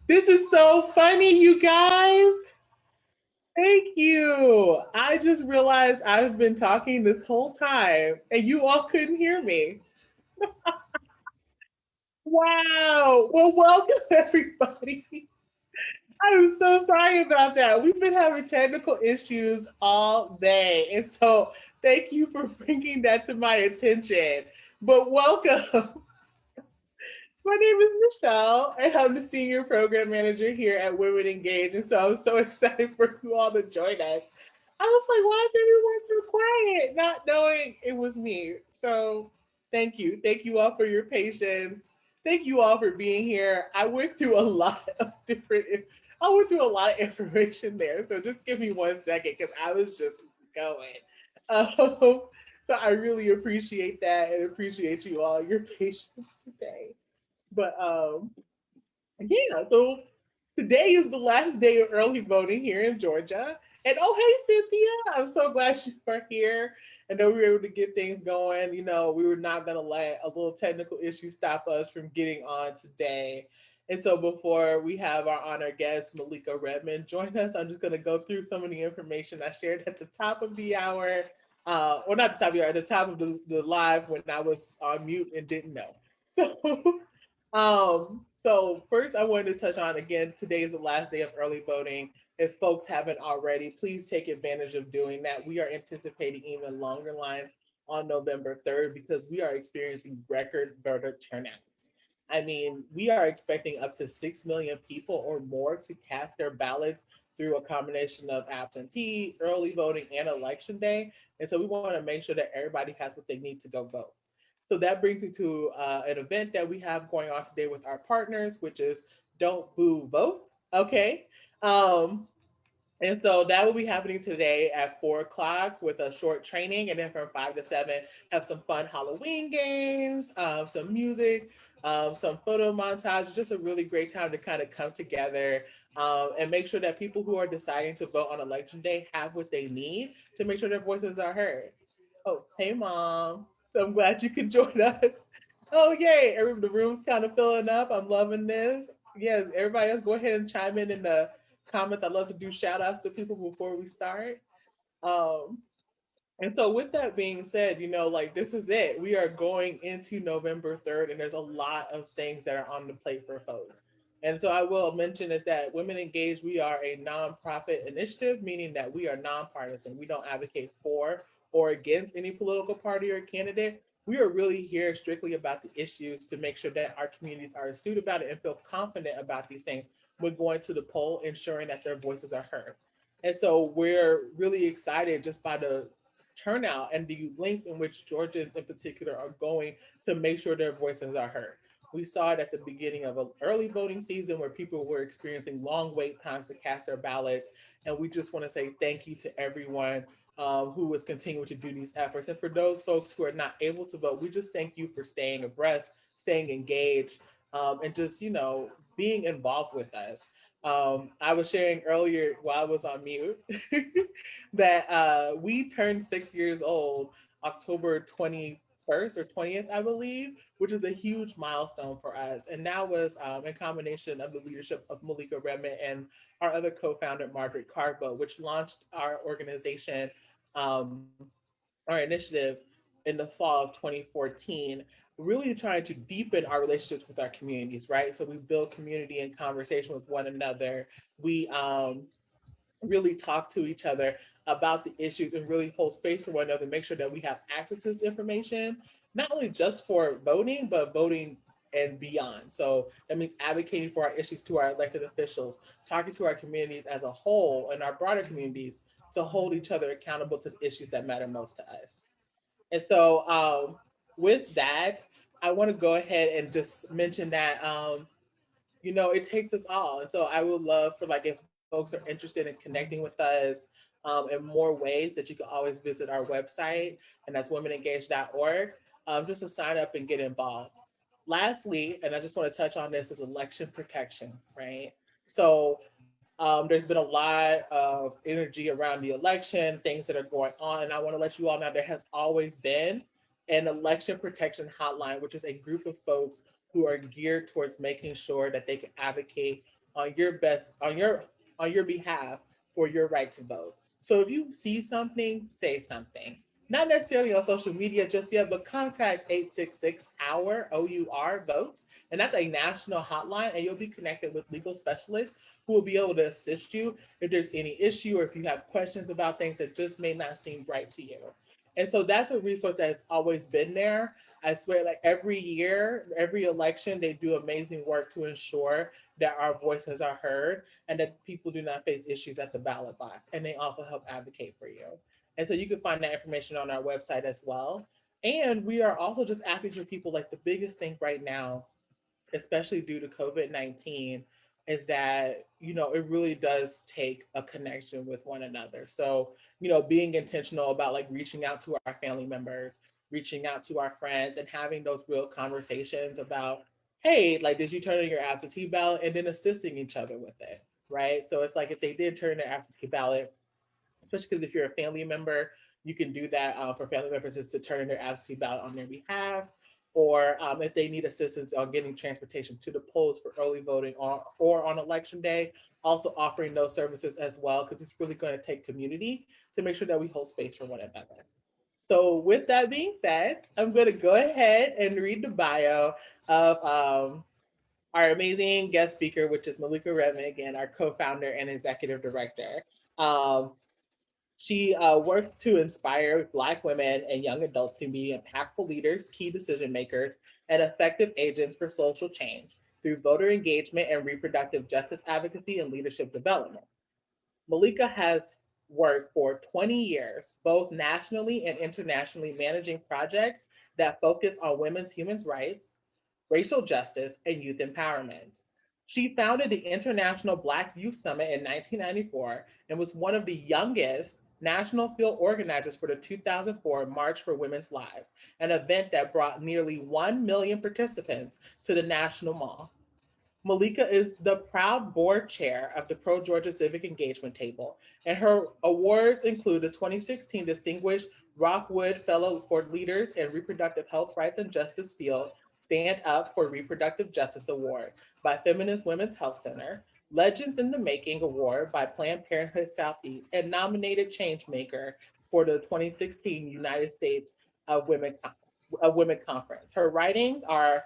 This is so funny, you guys. Thank you. I just realized I've been talking this whole time and you all couldn't hear me. Wow. Well, welcome, everybody. I'm so sorry about that. We've been having technical issues all day. And so thank you for bringing that to my attention. But welcome. My name is Michelle, and I'm the senior program manager here at Women Engage. And so I'm so excited for you all to join us. I was like, why is everyone so quiet? Not knowing it was me. So thank you. Thank you all for your patience. Thank you all for being here. I went through a lot of information there. So just give me 1 second because I was just going. So I really appreciate that and appreciate you all, your patience today. But yeah, so today is the last day of early voting here in Georgia. And oh, hey, Cynthia, I'm so glad you are here. I know we were able to get things going. We were not going to let a little technical issue stop us from getting on today. And so before we have our honored guest, Malika Redmond, join us, I'm just going to go through some of the information I shared at the top of the hour. Or not the top of the hour, at the top of the live when I was on mute and didn't know. So so first I wanted to touch on again, today is the last day of early voting. If folks haven't already, please take advantage of doing that. We are anticipating even longer lines on November 3rd because we are experiencing record voter turnouts. I mean, we are expecting up to 6 million people or more to cast their ballots through a combination of absentee, early voting, and election day. And so we want to make sure that everybody has what they need to go vote. So that brings me to an event that we have going on today with our partners, which is Don't Boo Vote. Okay. Um, and so that will be happening today at 4 o'clock with a short training. And then from 5 to 7, have some fun Halloween games, some music, some photo montage. Just a really great time to kind of come together and make sure that people who are deciding to vote on election day have what they need to make sure their voices are heard. Oh, hey, mom. So I'm glad you could join us. Oh, yay. The room's kind of filling up. I'm loving this. Yes, everybody else go ahead and chime in the comments. I love to do shout outs to people before we start. Um, and so, with that being said, like this is it. We are going into November 3rd, and there's a lot of things that are on the plate for folks. And so, I will mention is that Women Engaged, we are a nonprofit initiative, meaning that we are nonpartisan. We don't advocate for or against any political party or candidate. We are really here strictly about the issues to make sure that our communities are astute about it and feel confident about these things when going to the poll, ensuring that their voices are heard. And so we're really excited just by the turnout and the links in which Georgians in particular are going to make sure their voices are heard. We saw it at the beginning of an early voting season where people were experiencing long wait times to cast their ballots. And we just want to say thank you to everyone who is continuing to do these efforts. And for those folks who are not able to vote, we just thank you for staying abreast, staying engaged, and just, being involved with us. I was sharing earlier while I was on mute that we turned 6 years old October 21st or 20th, I believe, which is a huge milestone for us. And that was in combination of the leadership of Malika Redmond and our other co founder, Margaret Carbo, which launched our organization, um, our initiative in the fall of 2014, really trying to deepen our relationships with our communities, right? So we build community and conversation with one another. We really talk to each other about the issues and really hold space for one another, make sure that we have access to this information, not only just for voting, but voting and beyond. So that means advocating for our issues to our elected officials, talking to our communities as a whole and our broader communities to hold each other accountable to the issues that matter most to us. And so, with that, I want to go ahead and just mention that it takes us all. And so I would love for like if folks are interested in connecting with us in more ways that you can always visit our website, and that's womenengage.org, just to sign up and get involved. Lastly, and I just want to touch on this, is election protection, right? So there's been a lot of energy around the election, things that are going on, and I want to let you all know there has always been an election protection hotline, which is a group of folks who are geared towards making sure that they can advocate on your best on your behalf for your right to vote. So if you see something, say something. Not necessarily on social media just yet, but contact 866 hour OUR vote. And that's a national hotline, and you'll be connected with legal specialists who will be able to assist you if there's any issue or if you have questions about things that just may not seem right to you. And so that's a resource that has always been there. I swear, like every year, every election, they do amazing work to ensure that our voices are heard and that people do not face issues at the ballot box. And they also help advocate for you. And so you can find that information on our website as well. And we are also just asking for people, like the biggest thing right now, especially due to COVID-19, is that, it really does take a connection with one another. So, being intentional about like reaching out to our family members, reaching out to our friends, and having those real conversations about, hey, like, did you turn in your absentee ballot? And then assisting each other with it, right? So it's like if they did turn in their absentee ballot, especially because if you're a family member, you can do that for family members is to turn their absentee ballot on their behalf, or if they need assistance on getting transportation to the polls for early voting or on election day, also offering those services as well, because it's really going to take community to make sure that we hold space for one another. So, with that being said, I'm going to go ahead and read the bio of our amazing guest speaker, which is Malika Redmond, again, our co founder and executive director. Um, she works to inspire Black women and young adults to be impactful leaders, key decision makers, and effective agents for social change through voter engagement and reproductive justice advocacy and leadership development. Malika has worked for 20 years, both nationally and internationally, managing projects that focus on women's human rights, racial justice, and youth empowerment. She founded the International Black Youth Summit in 1994 and was one of the youngest national field organizers for the 2004 March for Women's Lives, an event that brought nearly 1 million participants to the National Mall. Malika is the proud board chair of the Pro Georgia Civic Engagement Table, and her awards include the 2016 Distinguished Rockwood Fellow for Leaders in Reproductive Health Rights and Justice Field Stand Up for Reproductive Justice Award by Feminist Women's Health Center, Legends in the Making Award by Planned Parenthood Southeast, and nominated Changemaker for the 2016 United States Women Conference. Her writings are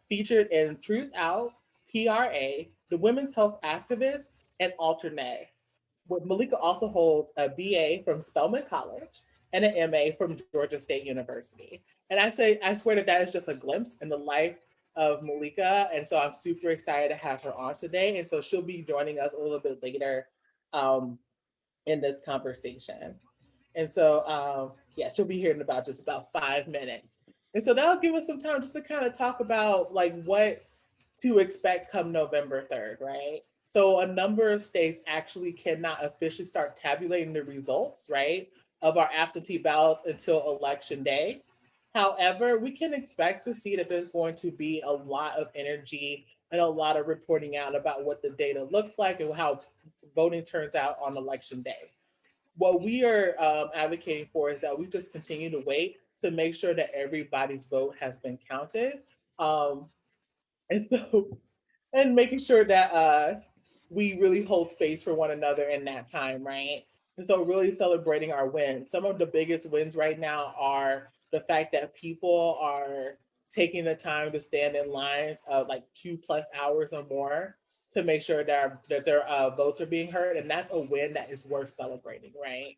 featured in Truth Out, PRA, The Women's Health Activist, and Alternate. Malika also holds a BA from Spelman College and an MA from Georgia State University. And I swear that is just a glimpse in the life of Malika. And so I'm super excited to have her on today. And so she'll be joining us a little bit later um, in this conversation. And so, yeah, she'll be here in about just about 5 minutes. And so that'll give us some time just to kind of talk about like what to expect come November 3rd, right? So a number of states actually cannot officially start tabulating the results, right, of our absentee ballots until election day. However, we can expect to see that there's going to be a lot of energy and a lot of reporting out about what the data looks like and how voting turns out on election day. What we are advocating for is that we just continue to wait to make sure that everybody's vote has been counted. Um, and so, and making sure that we really hold space for one another in that time, right? And so, really celebrating our wins. Some of the biggest wins right now are the fact that people are taking the time to stand in lines of like 2+ hours or more to make sure that their votes are being heard, and that's a win that is worth celebrating, right?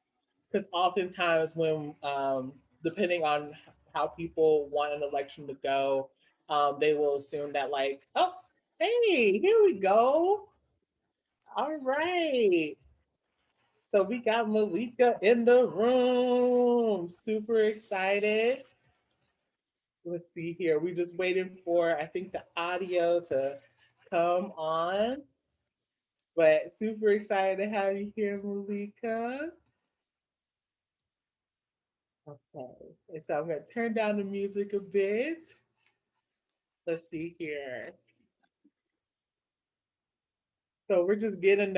Because oftentimes, when depending on how people want an election to go, they will assume that like, oh, hey, here we go. All right. So we got Malika in the room. Super excited. Let's see here. We're just waiting for, I think, the audio to come on. But super excited to have you here, Malika. Okay. And so I'm going to turn down the music a bit. Let's see here. So we're just getting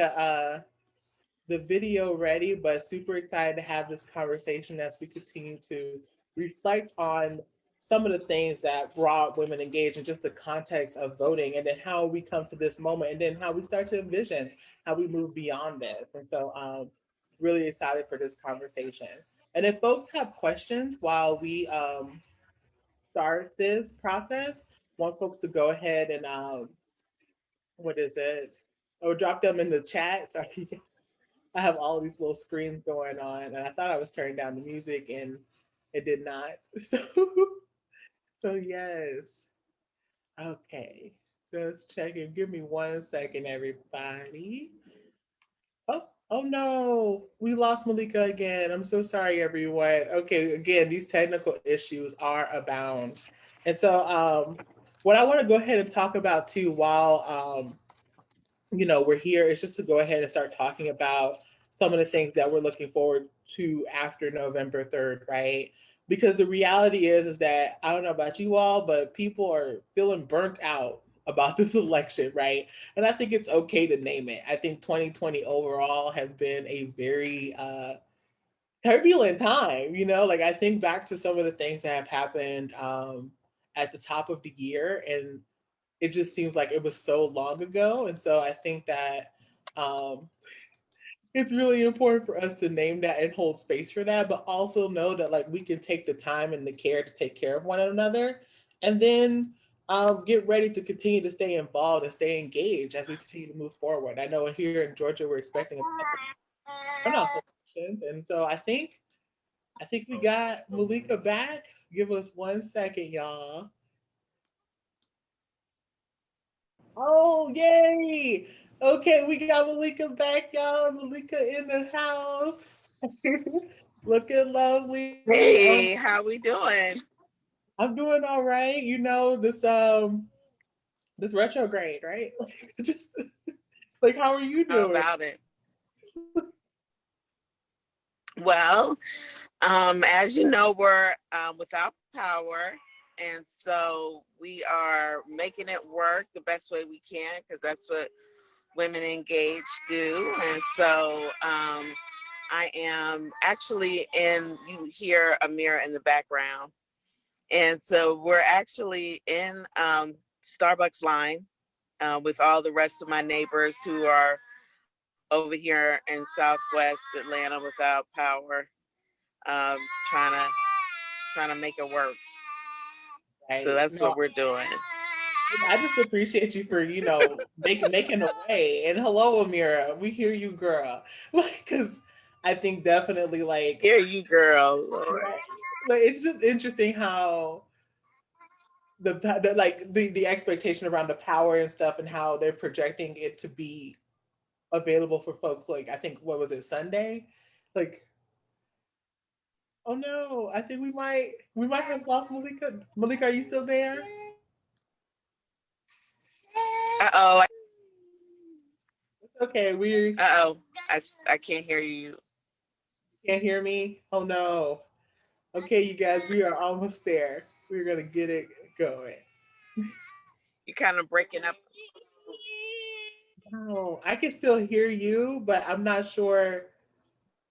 the video ready, but super excited to have this conversation as we continue to reflect on some of the things that brought women engaged in just the context of voting, and then how we come to this moment, and then how we start to envision how we move beyond this. And so, really excited for this conversation. And if folks have questions while we start this process, want folks to go ahead and what is it? Or drop them in the chat. Sorry, I have all these little screens going on, and I thought I was turning down the music, and it did not. So, so yes. Okay, just checking. Give me 1 second, everybody. Oh, oh no, we lost Malika again. I'm so sorry, everyone. Okay, again, these technical issues are abound, and so what I want to go ahead and talk about too, while we're here, is just to go ahead and start talking about some of the things that we're looking forward to after November 3rd, right? Because the reality is that I don't know about you all, but people are feeling burnt out about this election, right? And I think it's okay to name it. I think 2020 overall has been a very turbulent time, like I think back to some of the things that have happened at the top of the year, and it just seems like it was so long ago. And so I think that um, it's really important for us to name that and hold space for that, but also know that like we can take the time and the care to take care of one another, and then get ready to continue to stay involved and stay engaged as we continue to move forward. I know here in Georgia we're expecting a couple runoff elections, and so I think we got Malika back. Give us 1 second, y'all. Oh, yay! Okay, we got Malika back, y'all. Malika in the house. Looking lovely. Hey, how we doing? I'm doing all right. This retrograde, right? Like just like how are you How doing? about it? Well, as you know, we're without power, and so we are making it work the best way we can because that's what women engaged do. And so I am actually you hear a mirror in the background. And so we're actually in Starbucks line with all the rest of my neighbors who are over here in Southwest Atlanta without power, um, trying to trying to make it work. So Right. that's No, what we're doing. I just appreciate you for making a way. And hello, Amira, we hear you, girl. Like, because I think definitely like Here you, girl. right, like it's just interesting how the expectation around the power and stuff, and how they're projecting it to be available for folks. Like I think what was it, Sunday? Like, oh no, I think we might have lost Malika. Malika, are you still there? Uh oh. Okay, we I can't hear you. can't hear me. Oh no. Okay, you guys, we are almost there. We're gonna get it going. You're kind of breaking up. Oh, I can still hear you, but I'm not sure.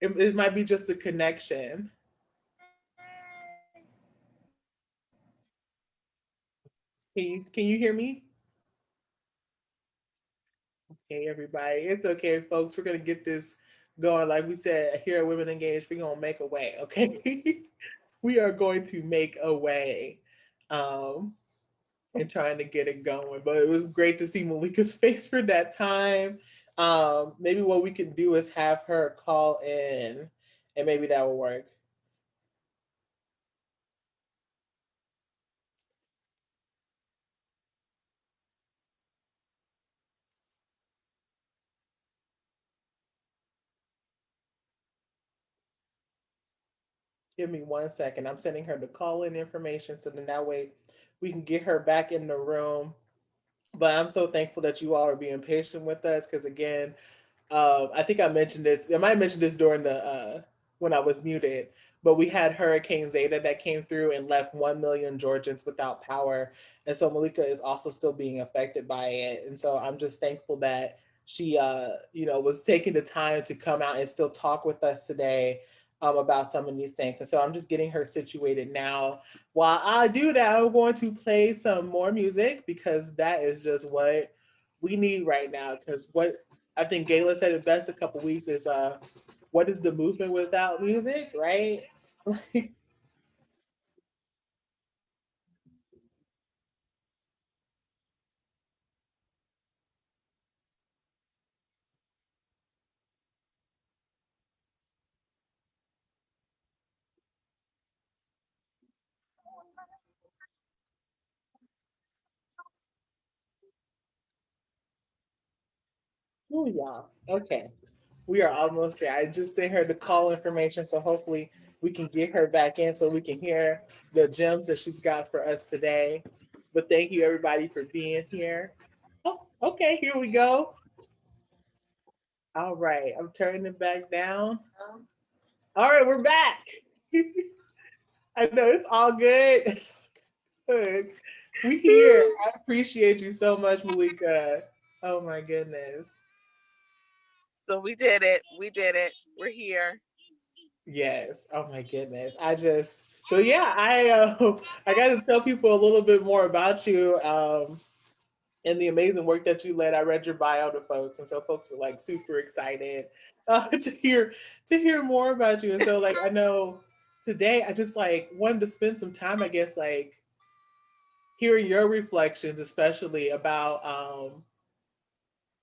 It might be just the connection. Can you hear me? Okay, everybody. It's okay, folks. We're gonna get this going. Like we said, here at Women Engaged, we're gonna make a way, okay? We are going to make a way. Um, and trying to get it going. But it was great to see Malika's face for that time. Maybe what we can do is have her call in, and maybe that will work. Give me 1 second. I'm sending her the call in information so then that way we can get her back in the room. But I'm so thankful that you all are being patient with us because, again, I think I mentioned this. I might have mentioned this during the when I was muted, but we had Hurricane Zeta that came through and left 1 million Georgians without power, and so Malika is also still being affected by it. And so I'm just thankful that she, was taking the time to come out and still talk with us today. about some of these things. And so I'm just getting her situated now. While I do that, I'm going to play some more music because that is just what we need right now. Because what I think Gayla said it best a couple weeks is, what is the movement without music, right? Oh yeah. Okay. We are almost there. I just sent her the call information, so hopefully we can get her back in so we can hear the gems that she's got for us today. But thank you everybody for being here. Oh, okay, here we go. All right, I'm turning it back down. All right, we're back. I know it's all good. It's good. We here. I appreciate you so much, Malika. Oh my goodness. So we did it. We did it. We're here. Yes. Oh my goodness. I just so yeah, I got to tell people a little bit more about you and the amazing work that you led. I read your bio to folks, and so folks were like super excited to hear more about you. And so like I know today I just like wanted to spend some time, I guess, like hearing your reflections, especially about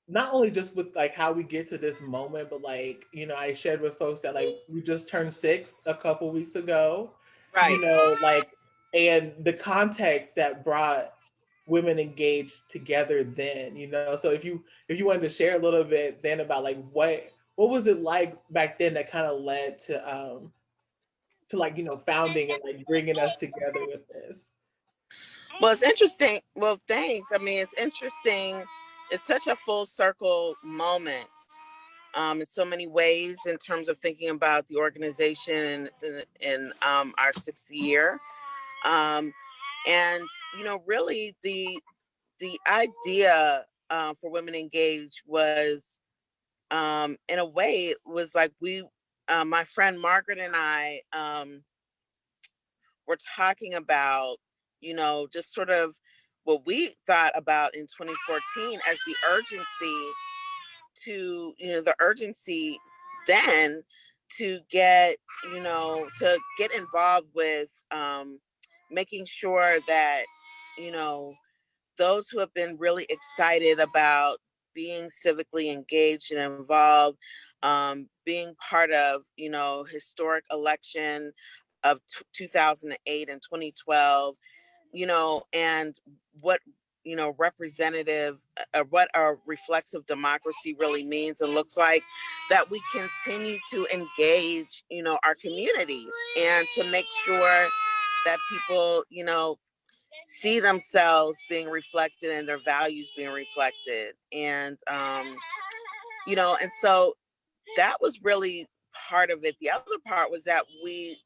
not only just with like how we get to this moment, but like, I shared with folks that like we just turned 6 a couple weeks ago, Right. like, and the context that brought women engaged together then, so if you wanted to share a little bit then about like what was it like back then that kind of led to like, founding and like bringing us together with this. Well, it's interesting. Well, thanks. I mean, it's interesting. It's such a full circle moment, in so many ways in terms of thinking about the organization in our 6th year. Um, and really the idea for Women Engage was, in a way, it was like my friend Margaret and I, were talking about, just sort of what we thought about in 2014 as the urgency then to get, to get involved with, making sure that, you know, those who have been really excited about being civically engaged and involved, being part of, historic election of 2008 and 2012, and what, representative, what a reflexive democracy really means and looks like, that we continue to engage, our communities, and to make sure that people, see themselves being reflected and their values being reflected. And so that was really part of it. The other part was that we,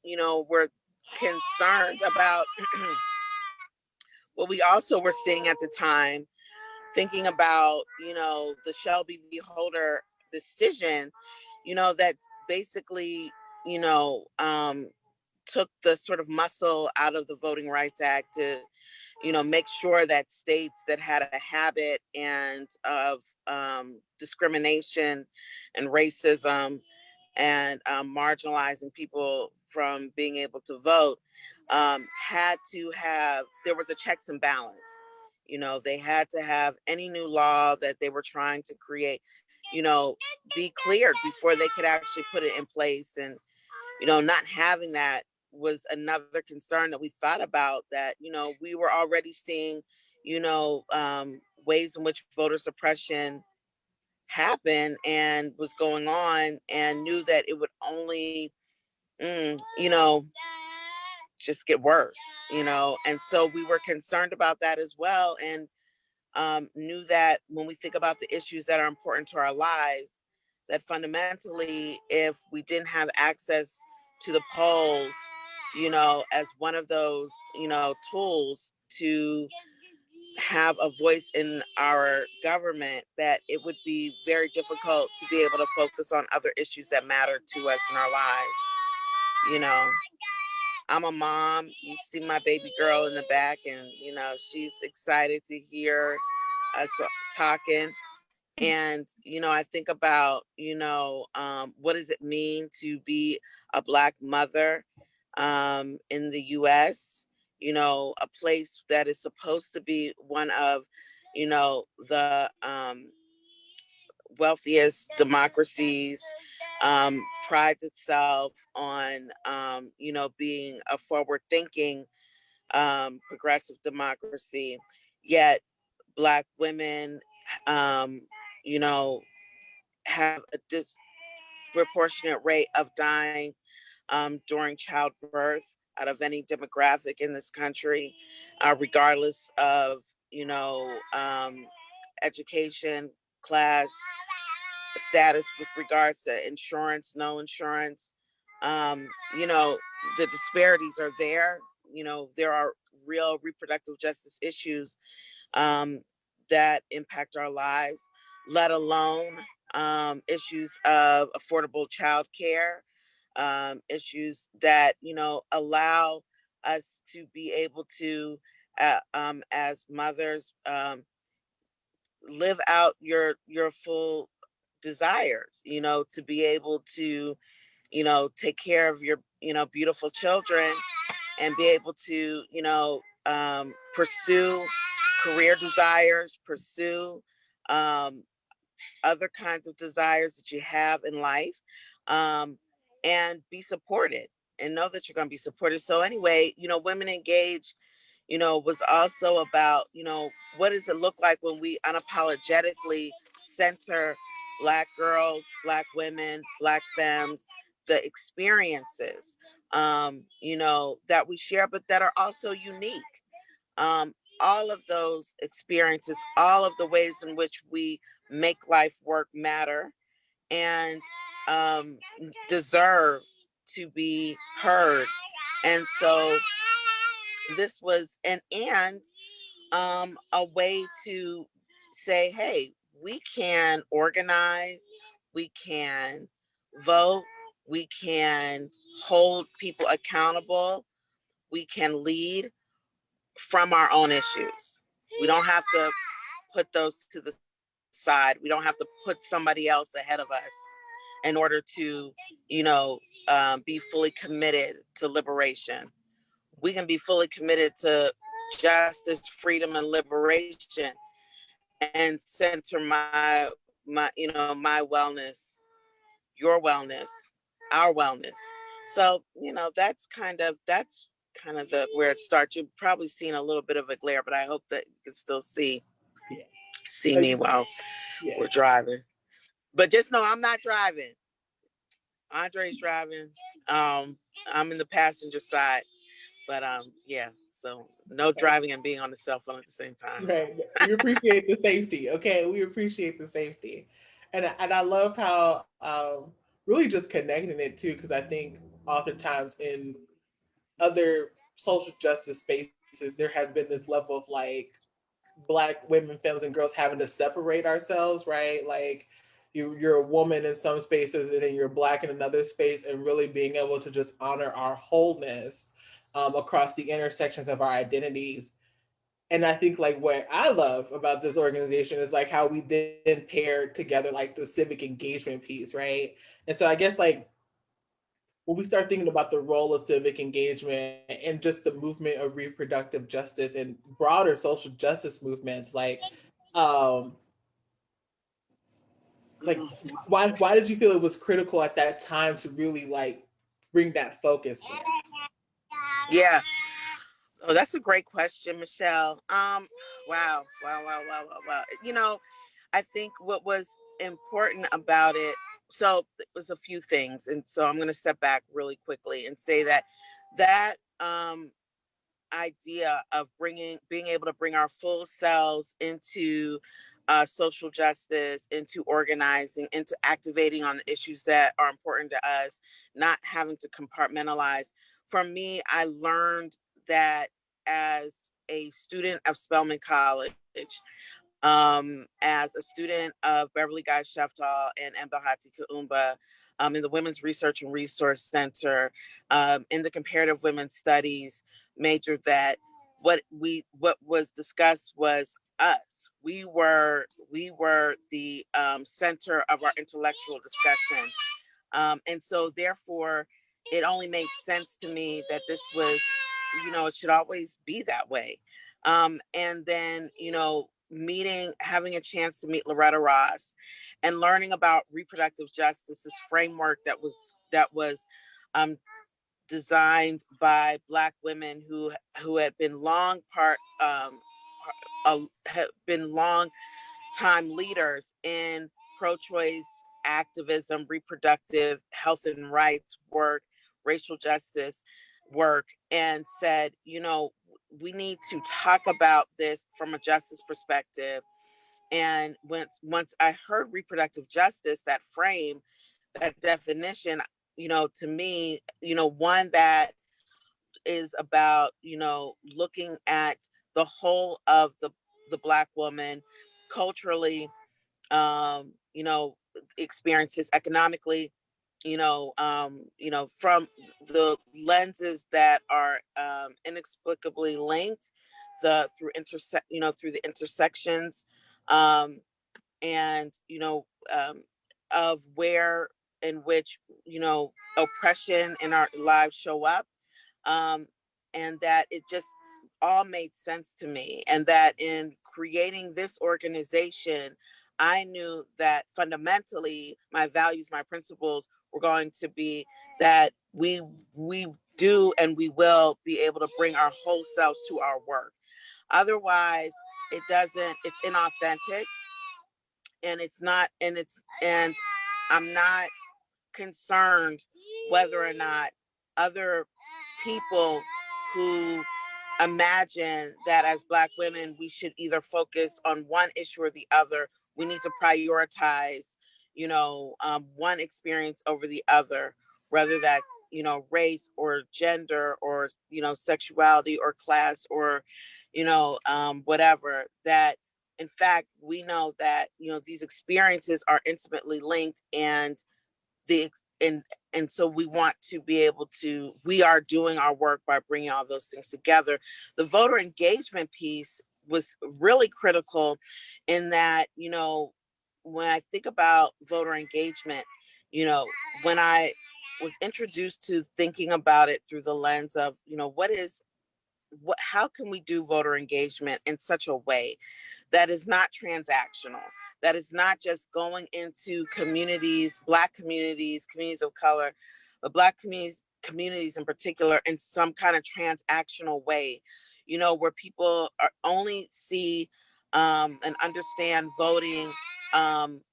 were concerned about what we also were seeing at the time, thinking about, the Shelby v. Holder decision, that basically, you know, um, took the sort of muscle out of the Voting Rights Act to, make sure that states that had a habit and of discrimination and racism and marginalizing people from being able to vote, had to have, there was a checks and balance. They had to have any new law that they were trying to create, be cleared before they could actually put it in place. And, not having that was another concern that we thought about, that, we were already seeing, ways in which voter suppression happened and was going on, and knew that it would only, just get worse, and so we were concerned about that as well. And knew that when we think about the issues that are important to our lives, that fundamentally, if we didn't have access to the polls, as one of those, tools to have a voice in our government, that it would be very difficult to be able to focus on other issues that matter to us in our lives. you know, I'm a mom. You see my baby girl in the back, and she's excited to hear us talking. And I think about what does it mean to be a Black mother in the U.S. A place that is supposed to be one of the wealthiest democracies, prides itself on being a forward thinking progressive democracy. Yet Black women um, you know have a disproportionate rate of dying during childbirth out of any demographic in this country, regardless of education, class, status with regards to insurance, no insurance. Um, you know, the disparities are there. There are real reproductive justice issues um, that impact our lives, let alone issues of affordable childcare, issues that allow us to be able to, as mothers, live out your full desires. To be able to take care of your beautiful children and be able to pursue career desires, pursue um, other kinds of desires that you have in life, um, and be supported and know that you're going to be supported. So anyway, Women Engage, was also about, what does it look like when we unapologetically center Black girls, Black women, Black femmes, the experiences, that we share, but that are also unique. All of those experiences, all of the ways in which we make life work matter and um, deserve to be heard. And so this was a way to say, hey, we can organize, we can vote, we can hold people accountable, we can lead from our own issues. We don't have to put those to the side. We don't have to put somebody else ahead of us in order to, be fully committed to liberation. We can be fully committed to justice, freedom, and liberation, and center my wellness, your wellness, our wellness. So, that's kind of the where it starts. You've probably seen a little bit of a glare, but I hope that you can still Yeah. see me while Yeah. we're driving. But just know I'm not driving. Andre's driving. I'm in the passenger side. But yeah. So no driving and being on the cell phone at the same time. Right. We appreciate the safety. Okay. We appreciate the safety. And I love how really just connecting it too, because I think oftentimes in other social justice spaces, there has been this level of like Black women, femmes, and girls having to separate ourselves, right? Like you're a woman in some spaces and then you're Black in another space, and really being able to just honor our wholeness across the intersections of our identities. And I think like what I love about this organization is like how we then pair together like the civic engagement piece, right? And so I guess like when we start thinking about the role of civic engagement and just the movement of reproductive justice and broader social justice movements, um like why did you feel it was critical at that time to really like bring that focus in? Yeah. Oh, that's a great question, Michelle. Wow. I think what was important about it, so it was a few things. And so I'm going to step back really quickly and say that idea of being able to bring our full selves into social justice, into organizing, into activating on the issues that are important to us, not having to compartmentalize. For me, I learned that as a student of Spelman College, as a student of Beverly Guy Sheftall and Mbahati Kaumba in the Women's Research and Resource Center in the Comparative Women's Studies major, that what was discussed was us. We were the center of our intellectual discussion, and so therefore, it only made sense to me that this was, it should always be that way. And then, having a chance to meet Loretta Ross and learning about reproductive justice, this framework that was um, designed by Black women who had been long have been long time leaders in pro-choice activism, reproductive health and rights work, racial justice work, and said, we need to talk about this from a justice perspective. And once I heard reproductive justice, that frame, that definition, to me, one that is about, looking at the whole of the Black woman culturally, experiences economically, from the lenses that are inexplicably linked, through the intersections, um, and of where in which oppression in our lives show up, um, and that it just all made sense to me. And that in creating this organization, I knew that fundamentally my values, my principles were going to be that we do and we will be able to bring our whole selves to our work. Otherwise, it's inauthentic, and it's not, and I'm not concerned whether or not other people who imagine that as Black women we should either focus on one issue or the other, we need to prioritize, one experience over the other, whether that's race or gender or sexuality or class or whatever. That in fact we know that these experiences are intimately linked, and the and and so we want to be able to, we are doing our work by bringing all those things together. The voter engagement piece was really critical in that, when I think about voter engagement, when I was introduced to thinking about it through the lens of, how can we do voter engagement in such a way that is not transactional, that is not just going into communities, Black communities, communities of color, but Black communities in particular, in some kind of transactional way, where people only see and understand voting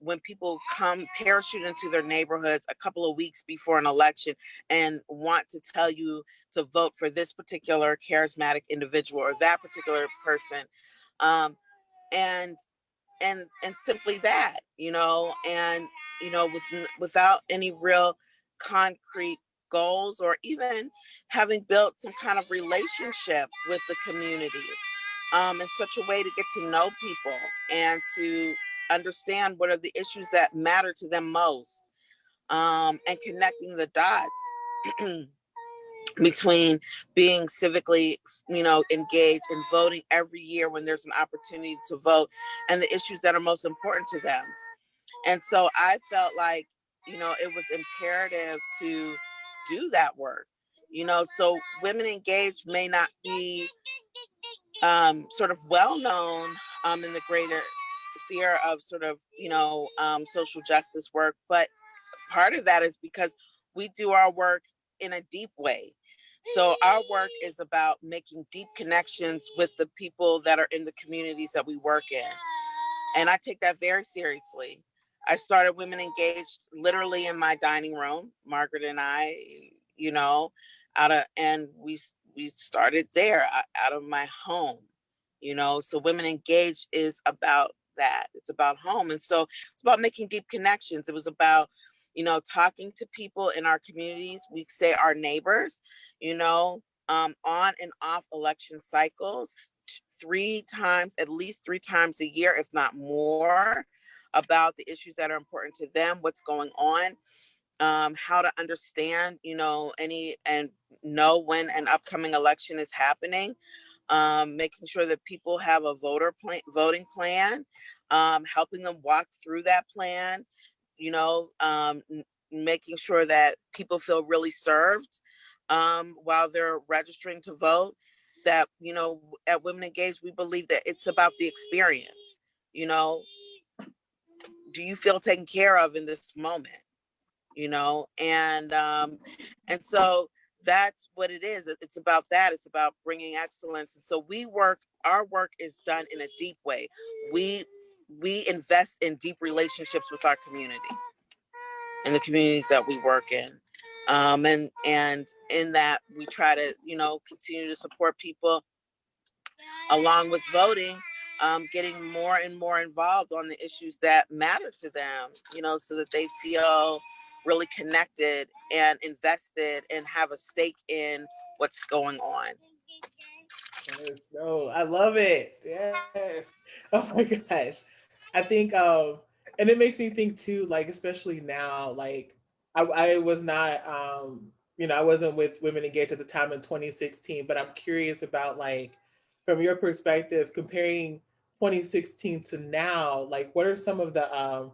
when people come parachute into their neighborhoods a couple of weeks before an election and want to tell you to vote for this particular charismatic individual or that particular person. Um, and and simply that, and without any real concrete goals, or even having built some kind of relationship with the community in such a way to get to know people and to understand what are the issues that matter to them most, and connecting the dots between being civically, engaged and voting every year when there's an opportunity to vote, and the issues that are most important to them. And so I felt like, it was imperative to do that work. So Women Engaged may not be sort of well known in the greater sphere of sort of, social justice work, but part of that is because we do our work in a deep way. So our work is about making deep connections with the people that are in the communities that we work in. And I take that very seriously. I started Women Engaged literally in my dining room, Margaret and I, and we started there out of my home, So Women Engaged is about that. It's about home. And so it's about making deep connections. It was about, talking to people in our communities. We say our neighbors, on and off election cycles, at least 3 times a year, if not more, about the issues that are important to them, what's going on, how to understand, any and know when an upcoming election is happening, making sure that people have a voting plan, helping them walk through that plan, making sure that people feel really served while they're registering to vote. That, at Women Engaged, we believe that it's about the experience. You know, do you feel taken care of in this moment? And so that's what it is. It's about that. It's about bringing excellence. And so our work is done in a deep way. We invest in deep relationships with our community and the communities that we work in. And in that, we try to, continue to support people along with voting, getting more and more involved on the issues that matter to them, so that they feel really connected and invested and have a stake in what's going on. Yes, no, I love it. Yes. Oh my gosh. I think and it makes me think too, like especially now, like I was not I wasn't with Women Engaged at the time in 2016, but I'm curious about like from your perspective comparing 2016 to now, like what are some of the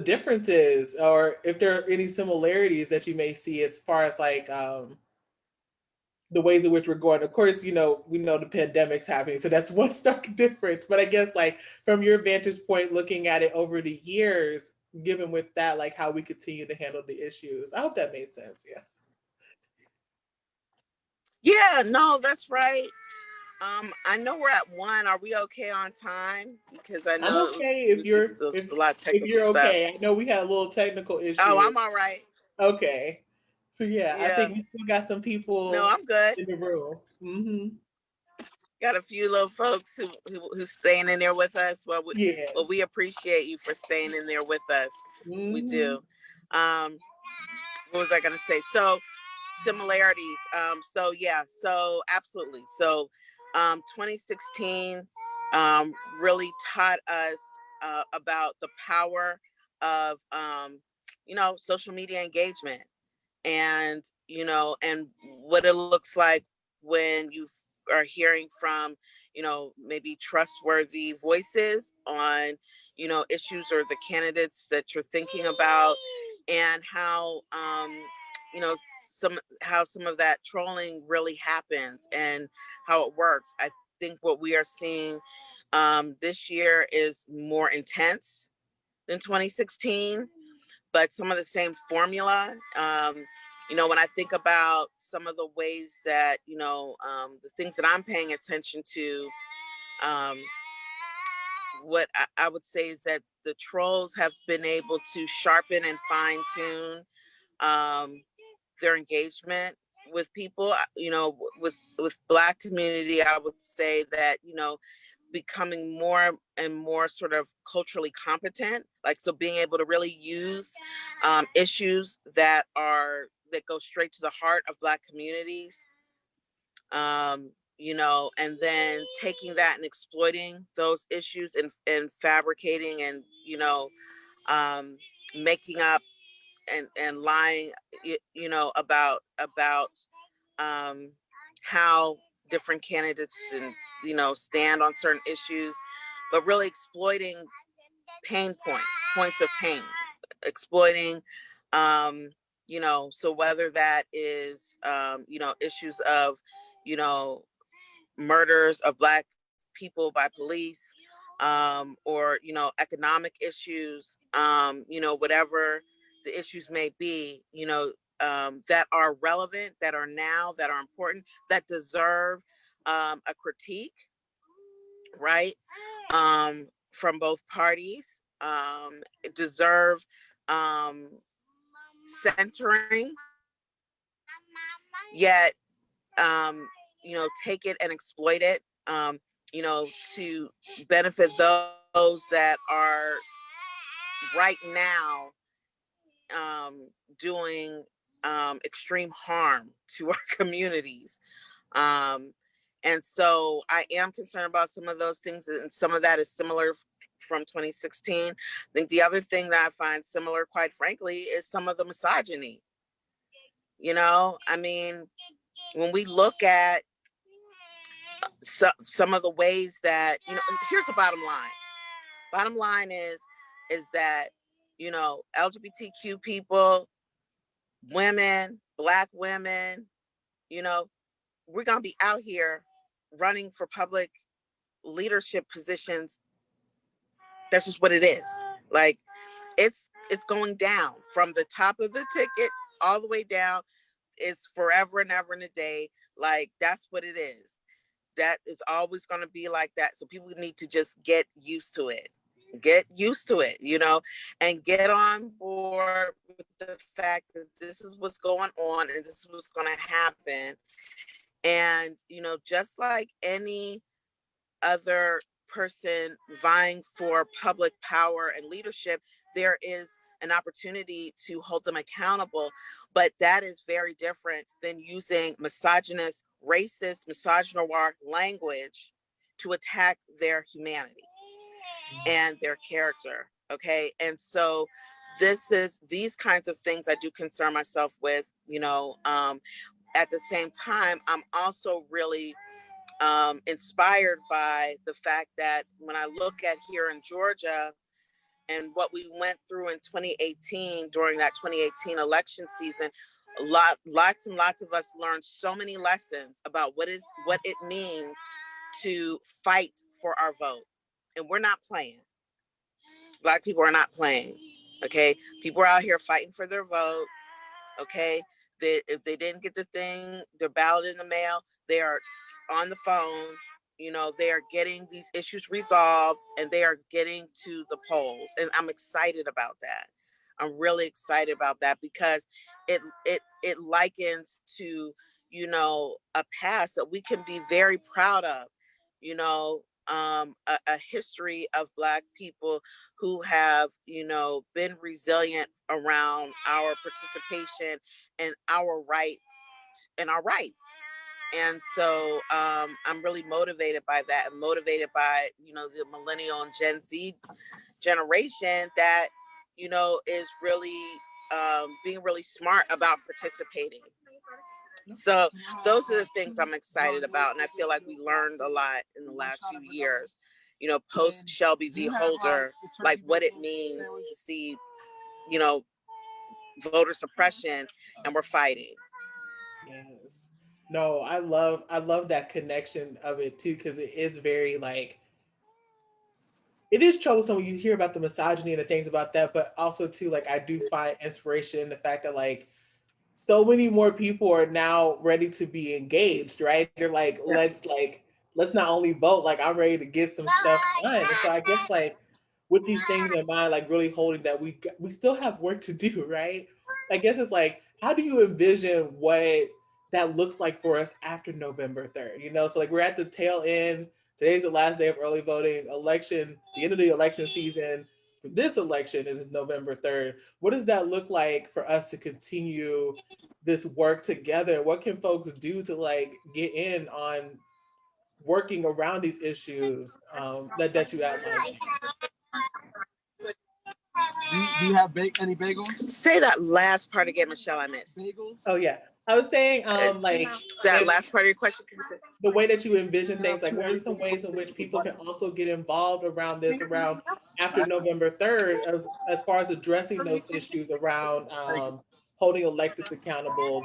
differences or if there are any similarities that you may see as far as like the ways in which we're going. Of course, we know the pandemic's happening, so that's one stark difference. But I guess like from your vantage point, looking at it over the years, given with that, like how we continue to handle the issues. I hope that made sense. Yeah. Yeah, no, that's right. I know we're at 1. Are we okay on time? Because I I'm know okay we just it was a lot of if technical you're stuff. okay. I know we had a little technical Oh, I'm issues. all right. Okay. So yeah, I Yeah. think we still got some No, people I'm good. in the room. Got a few little folks who's staying in there with us. Well, we Yes. appreciate you for staying in there with us. We hmm do. Um, what was I gonna say? So similarities. So yeah. So absolutely. So 2016 really taught us about the power of social media engagement, and what it looks like when you are hearing from maybe trustworthy voices on issues or the candidates that you're thinking about, and you know how some of that trolling really happens and how it works. I think what we are seeing this year is more intense than 2016, but some of the same formula. When I think about some of the ways that, the things that I'm paying attention to, um, what I would say is that the trolls have been able to sharpen and fine tune um, their engagement with people. With Black community, I would say that becoming more and more sort of culturally competent, like, so being able to really use issues that go straight to the heart of Black communities, and then taking that and exploiting those issues and fabricating and um, making up and lying, about um, how different candidates and stand on certain issues, but really exploiting points of pain, exploiting, so whether that is issues of you know murders of Black people by police, or economic issues, whatever the issues may be, that are relevant, that are now, that are important, that deserve a critique, right? From both parties, deserve um, centering, yet take it and exploit it, you know, to benefit those that are right now doing extreme harm to our communities. Um, And so I am concerned about some of those things, and some of that is similar from 2016. I think the other thing that I find similar, quite frankly, is some of the misogyny. I mean, when we look at some of the ways that, here's the bottom line. Bottom line is that, LGBTQ people, women, Black women, we're going to be out here running for public leadership positions. That's just what it is. Like, it's going down from the top of the ticket all the way down. It's forever and ever and a day. Like, that's what it is. That is always going to be like that. So people need to just get used to it. Get used to it, and get on board with the fact that this is what's going on and this is what's going to happen. And, just like any other person vying for public power and leadership, there is an opportunity to hold them accountable. But that is very different than using misogynist, racist, misogynoir language to attack their humanity and their character. Okay. And so these kinds of things I do concern myself with, at the same time, I'm also really inspired by the fact that when I look at here in Georgia and what we went through in 2018 during that 2018 election season, lots and lots of us learned so many lessons about what it means to fight for our vote. And we're not playing. Black people are not playing. Okay. People are out here fighting for their vote. Okay. If they didn't get their ballot in the mail, they are on the phone. They are getting these issues resolved and they are getting to the polls. And I'm excited about that. I'm really excited about that because it likens to, a past that we can be very proud of, a history of Black people who have, been resilient around our participation and our rights and our rights. And so I'm really motivated by that. I'm motivated by, the millennial and Gen Z generation that, is really being really smart about participating. So those are the things I'm excited about. And I feel like we learned a lot in the last few years, post Shelby v. Holder, like what it means to see, voter suppression, and we're fighting. Yes. No, I love that connection of it too, because it is very like it is troublesome when you hear about the misogyny and the things about that, but also too like I do find inspiration in the fact that like so many more people are now ready to be engaged, right? They're like, let's not only vote, like I'm ready to get some stuff done. And so I guess like with these things in mind, like really holding that we still have work to do, right? I guess it's like, how do you envision what that looks like for us after November 3rd? So like we're at the tail end. Today's the last day of early voting. The end of the election season for this election is November 3rd. What does that look like for us to continue this work together? What can folks do to like get in on working around these issues that you outlined? Do you have any bagels? Say that last part again, Michelle. I missed. Bagels? Oh yeah, I was saying that last part of your question. The way that you envision things, like what are some ways in which people can also get involved around this around after November 3rd as far as addressing those issues around holding electeds accountable,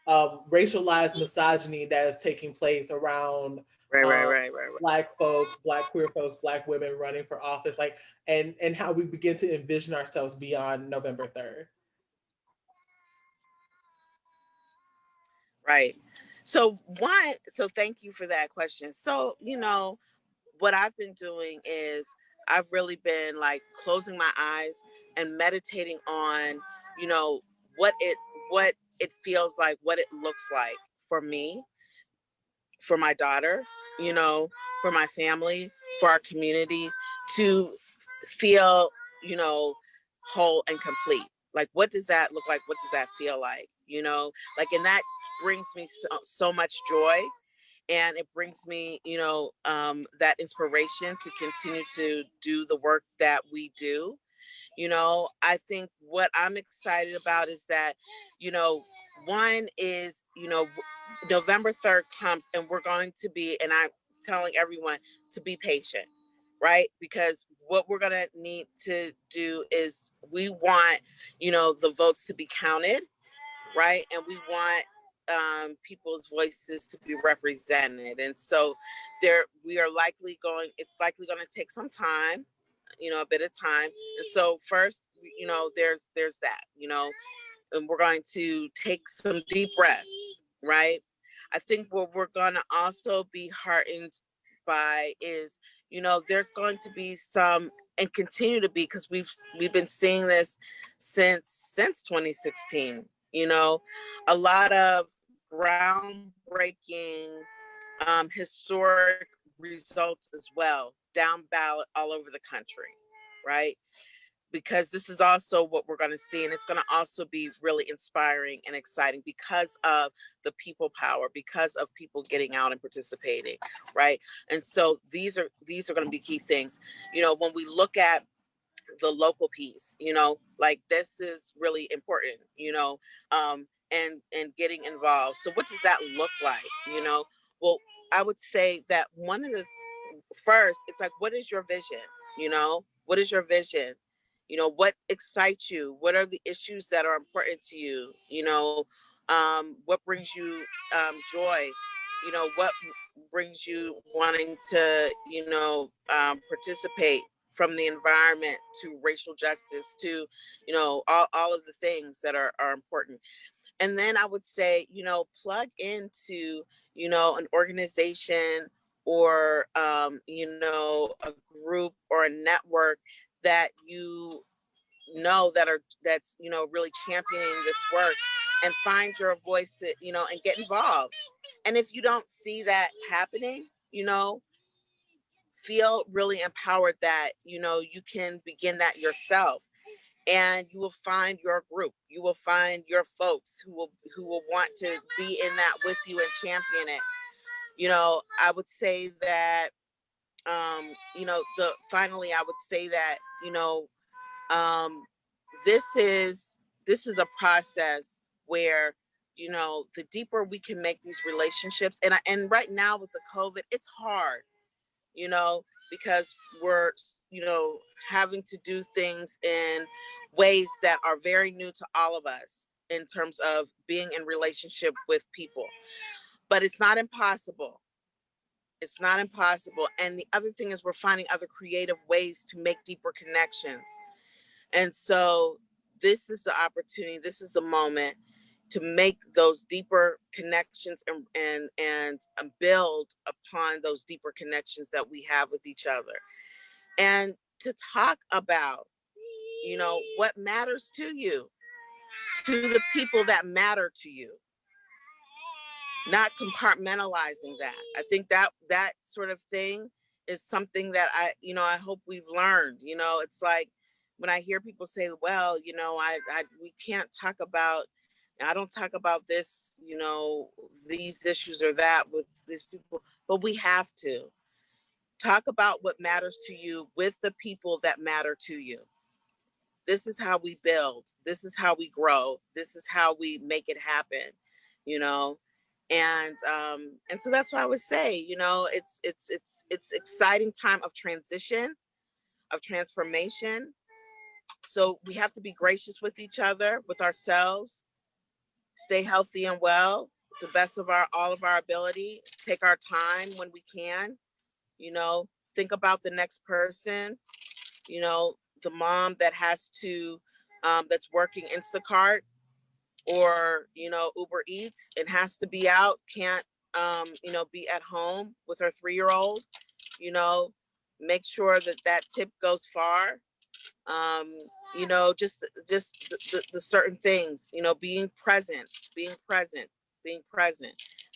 the racialized misogyny that is taking place around um, Right. Black folks, Black queer folks, Black women running for office, like and how we begin to envision ourselves beyond November 3rd. Right. So thank you for that question. So, what I've been doing is I've really been like closing my eyes and meditating on, you know, what it feels like, what it looks like for me, for my daughter, you know, for my family, for our community to feel, whole and complete. Like, what does that look like? What does that feel like? Like, and that brings me so much joy. and it brings me, that inspiration to continue to do the work that we do. I think what I'm excited about is that, one is, November 3rd comes and we're going to be, and I'm telling everyone to be patient, right? Because what we're going to need to do is we want, the votes to be counted, right? And we want people's voices to be represented. And so it's likely going to take some time, a bit of time. And so first, there's that, and we're going to take some deep breaths, right? I think what we're going to also be heartened by is, there's going to be some, and continue to be, because we've been seeing this since 2016, a lot of groundbreaking, historic results as well, down ballot all over the country, right? Because this is also what we're going to see, and it's going to also be really inspiring and exciting because of the people power, because of people getting out and participating, right? And so these are going to be key things. When we look at the local piece, like this is really important, and getting involved. So what does that look like? Well, I would say that one of the first, it's like, what is your vision? What is your vision? What excites you? What are the issues that are important to you? What brings you joy? What brings you wanting to, participate, from the environment to racial justice to, all of the things that are important. And then I would say, plug into, an organization, or, a group or a network that that's, really championing this work, and find your voice to, and get involved. And if you don't see that happening, feel really empowered that, you can begin that yourself, and you will find your group, you will find your folks who will want to be in that with you and champion it. I would say that, the finally I would say that, um this is a process where, the deeper we can make these relationships, and right now with the COVID, it's hard, because we're, having to do things in ways that are very new to all of us in terms of being in relationship with people. But it's not impossible. It's not impossible. And the other thing is, we're finding other creative ways to make deeper connections. And so this is the opportunity, this is the moment to make those deeper connections, and build upon those deeper connections that we have with each other, and to talk about, what matters to the people that matter to you, not compartmentalizing that. I think that sort of thing is something that I hope we've learned. It's like, when I hear people say, well, we can't talk about, I don't talk about this, these issues or that with these people, but we have to talk about what matters to you with the people that matter to you. This is how we build. This is how we grow. This is how we make it happen, you know. And so that's why I would say, it's exciting time of transition, of transformation. So we have to be gracious with each other, with ourselves, stay healthy and well to the best of all of our ability, take our time when we can, you know, think about the next person, you know, the mom that has to that's working Instacart or, Uber Eats and has to be out, can't be at home with her 3-year old, you know, make sure that tip goes far. um just the certain things, being present.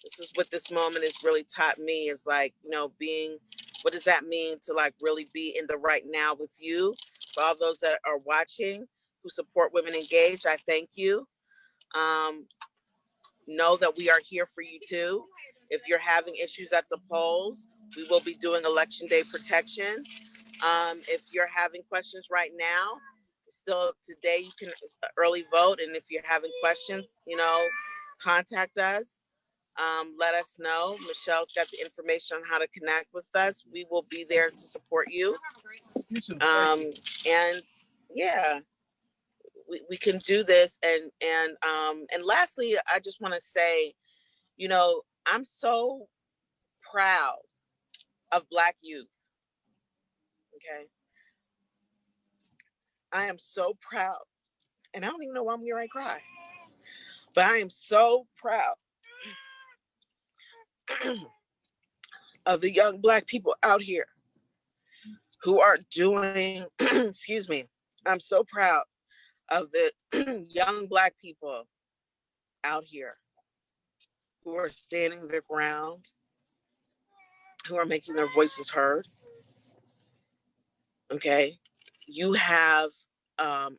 This is what this moment has really taught me, is like, being, what does that mean to like really be in the right now with you. For all those that are watching who support Women Engaged, I thank you. um know that we are here for you too. If you're having issues at the polls, we will be doing election day protection. If you're having questions right now, still today you can early vote. And if you're having questions, contact us. Let us know. Michelle's got the information on how to connect with us. We will be there to support you. You too. And yeah, we can do this. And lastly, I just want to say, I'm so proud of Black youth. Okay. I am so proud. And I don't even know why I'm here. I cry. But I am so proud of the young Black people out here who are doing, excuse me, I'm so proud of the young Black people out here who are standing their ground, who are making their voices heard. Okay. You have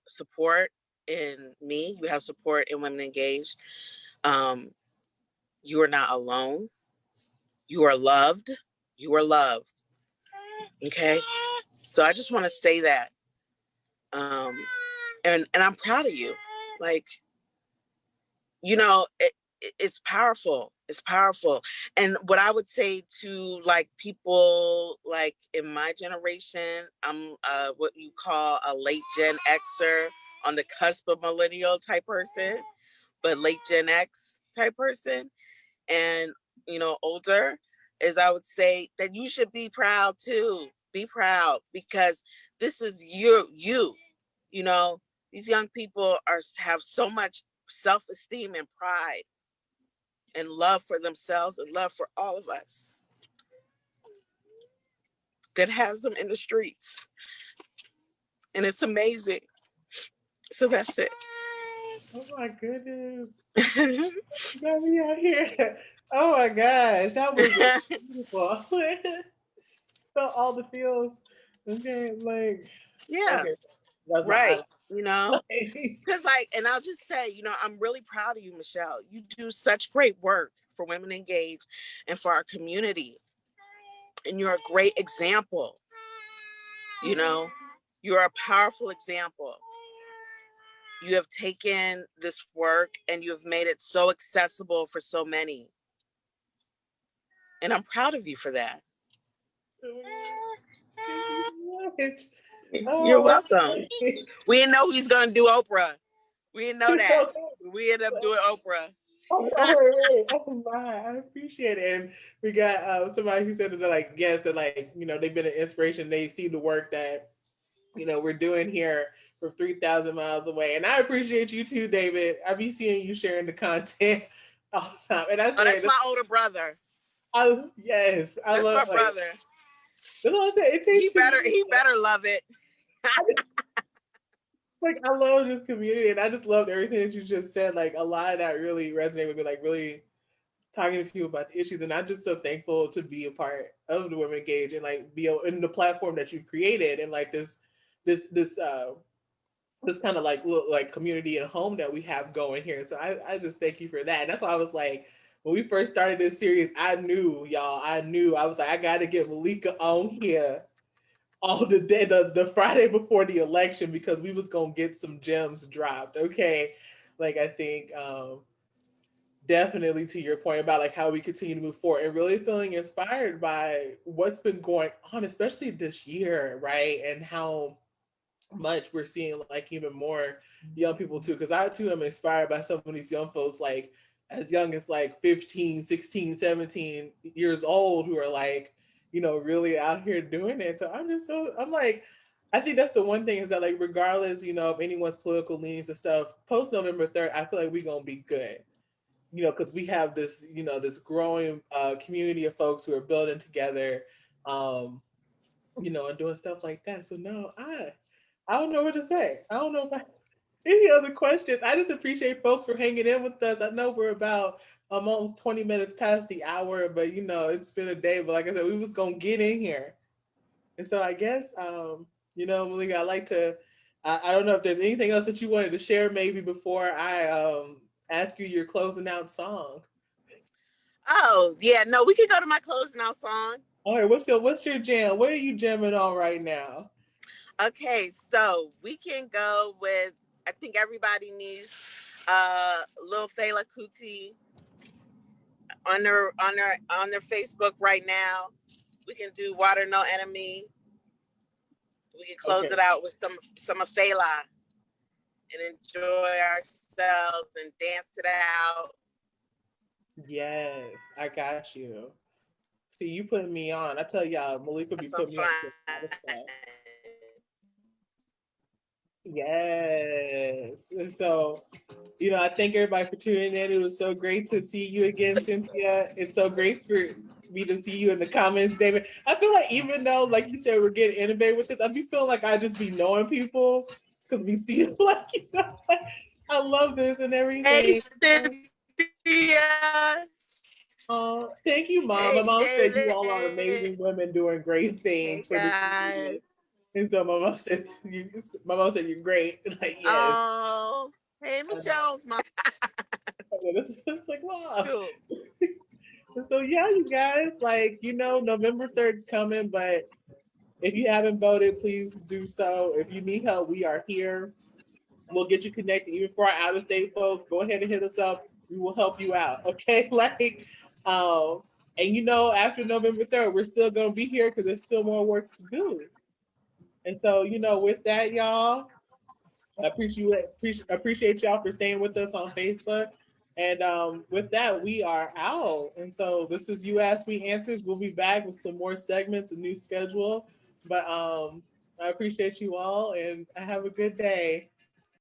support in me, you have support in Women Engaged. Um, you are not alone. You are loved. You are loved. Okay. So I just want to say that. Um, and I'm proud of you. Like, it's powerful. It's powerful. And what I would say to like people like in my generation, I'm what you call a late Gen Xer, on the cusp of millennial type person, but late Gen X type person, and older, is I would say that you should be proud too. Be proud, because this is you know, these young people have so much self-esteem and pride and love for themselves and love for all of us that has them in the streets. And it's amazing. So that's it. Oh my goodness. Got me out here. Oh my gosh. That was beautiful. Felt all the feels. Okay, like, Yeah, okay. That's my right. highlight. Because and I'll just say, I'm really proud of you, Michelle. You do such great work for Women Engaged and for our community. And you're a great example. You're a powerful example. You have taken this work and you have made it so accessible for so many. And I'm proud of you for that. Thank you so much. You're Oh, welcome. We didn't know he's going to do Oprah. We didn't know that. We ended up doing Oprah. Oh my, I appreciate it. And we got somebody who said that they're like, yes, that like, they've been an inspiration. They see the work that, we're doing here from 3,000 miles away. And I appreciate you too, David. I be seeing you sharing the content all the time. And I Oh, swear, that's my older brother. yes, I That's love my brother. that's what I say. It takes He better love it. like I love this community, and I just loved everything that you just said. Like a lot of that really resonated with me. Like really talking to people about the issues, and I'm just so thankful to be a part of the Women Engage and like be in the platform that you've created, and like this kind of like little, like community and home that we have going here. So I just thank you for that, and that's why I was like. When we first started this series, I knew, y'all. I was like, I got to get Malika on here all the day, the Friday before the election, because we was gonna get some gems dropped. Okay, like I think definitely to your point about like how we continue to move forward and really feeling inspired by what's been going on, especially this year, right? And how much we're seeing like even more young people too, because I too am inspired by some of these young folks like as young as like 15, 16, 17 years old who are like really out here doing it. So I'm like, I think that's the one thing is that like regardless of anyone's political leanings and stuff, post November 3rd I feel like we're gonna be good, because we have this this growing community of folks who are building together, um and doing stuff like that. So no, I don't know what to say. I don't know if I any other questions. I just appreciate folks for hanging in with us. I know we're about almost 20 minutes past the hour, but it's been a day. But like I said, we was gonna get in here. And so I guess Malika, I like to I don't know if there's anything else that you wanted to share maybe before I ask you your closing out song. Oh yeah, no, we can go to my closing out song. All right, what's your jam? What are you jamming on right now? Okay, so we can go with. I think everybody needs Lil Fela Kuti on their Facebook right now. We can do Water No Enemy. We can close Okay. it out with some of Fela and enjoy ourselves and dance it out. Yes, I got you. See, you putting me on. I tell y'all, Malika Have be some putting me on to fun. a lot of stuff. Yes. And so, I thank everybody for tuning in. It was so great to see you again, Cynthia. It's so great for me to see you in the comments, David. I feel like even though, like you said, we're getting innovative with this, I be feeling like I just be knowing people because we see like, like, I love this and Hey, everything. Cynthia. Thank you, Mom. My Hey, mom said you all are David. amazing women doing great Hey, things for the guys. community. And so my mom said you're great. Like, yes. Oh, hey, And, Michelle's mom. it's like, wow. Cool. So yeah, you guys, like, November 3rd is coming, but if you haven't voted, please do so. If you need help, we are here. We'll get you connected. Even for our out of state folks, go ahead and hit us up. We will help you out. Okay. Like, um, and after November 3rd, we're still gonna be here because there's still more work to do. And so, with that, y'all, I appreciate y'all for staying with us on Facebook. And with that, we are out. And so this is You Ask Me Answers. We'll be back with some more segments, a new schedule. But I appreciate you all and have a good day.